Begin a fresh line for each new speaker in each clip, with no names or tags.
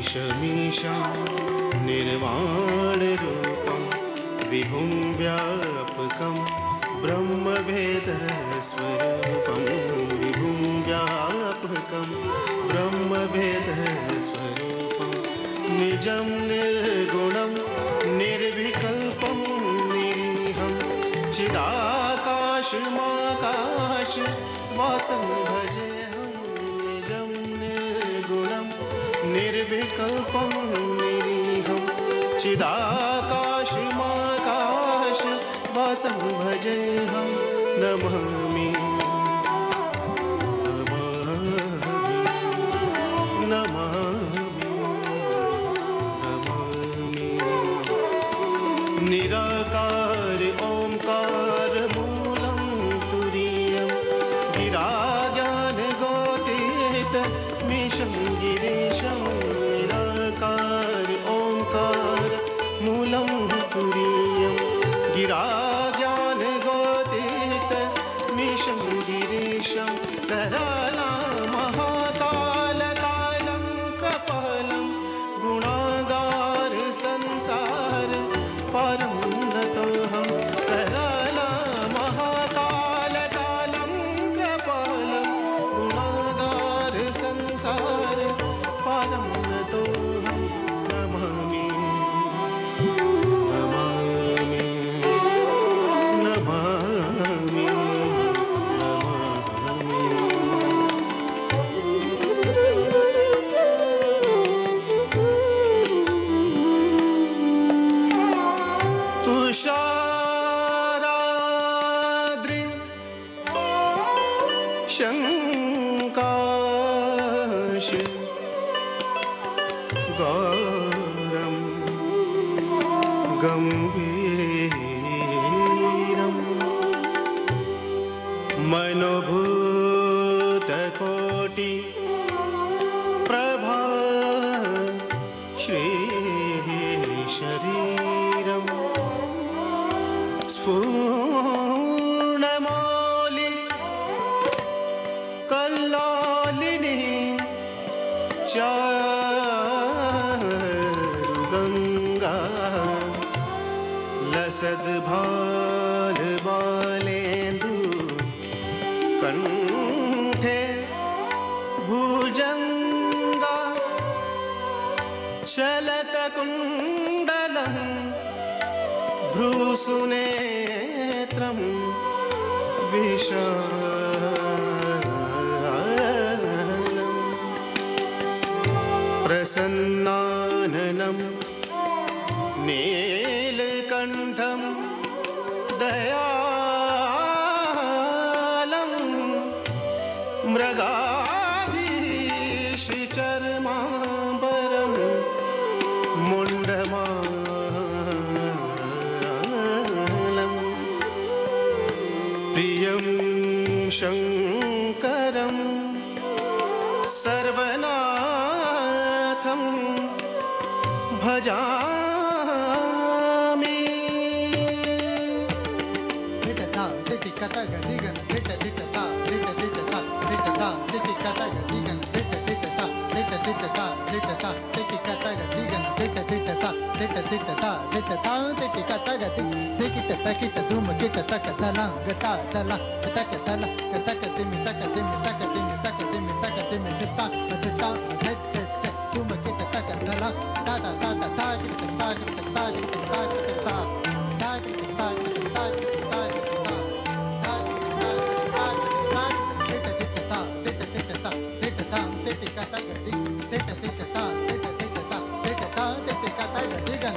ईशमीशं निर्वाणरूपं विभुं व्यापकं ब्रह्मवेदस्वरूपं विभुं व्यापकं ब्रह्मवेदस्वरूपं निजं निर्गुणं निर्विकल्पं निरीहं चिदाकाशमाकाशवासं भजेऽहं निजं निर्गुणं निर्विकल्पं निरीहं चिदाकाशमाकाशवासं भजेऽहं नमामि निराकार ओंकार मूलं तुरीयं गिराज्ञानगोतीत मीशं गिरीशं निराकार ओंकार मूलं तुरीयं गिराज्ञानगोतीत मीशं गिरीशं कराला महाकालकालं कपालं गुणागार संसार परं नतोऽहं कराला महाकालकालं कृपालं गुणागार संसार परं नतोऽहं नमामि नमामि नमामि तुषाराद्रि शङ्काश गौरं गम्भीरं मनोभूतकोटि प्रभा श्रीशरीरं पूर्णमौलि कल्लोलिनी चारुगङ्गा लसद्भालबालेन्दु कण्ठे भुजङ्गा चलतकुण्डलं भ्रूसुनेत्रं विशालं प्रसन्नाननं नीलकण्ठं दयालं मृगाधीशचर्माम्बरं मुण्डमा प्रियं शङ्करं सर्वनाथं भजामि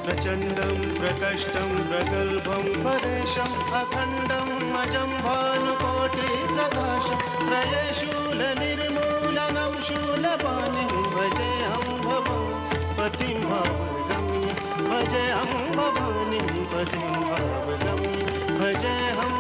प्रचण्डं प्रकष्टं प्रगल्भं परेशम् अखण्डं अजं भानुकोटिप्रकाशं प्रलयशूलनिर्मूलनं शूलपाणिं भजेऽहं भवपतिं भावगम्यं भजेऽहं भवानीं पतिं भावगम्यं भजेऽहं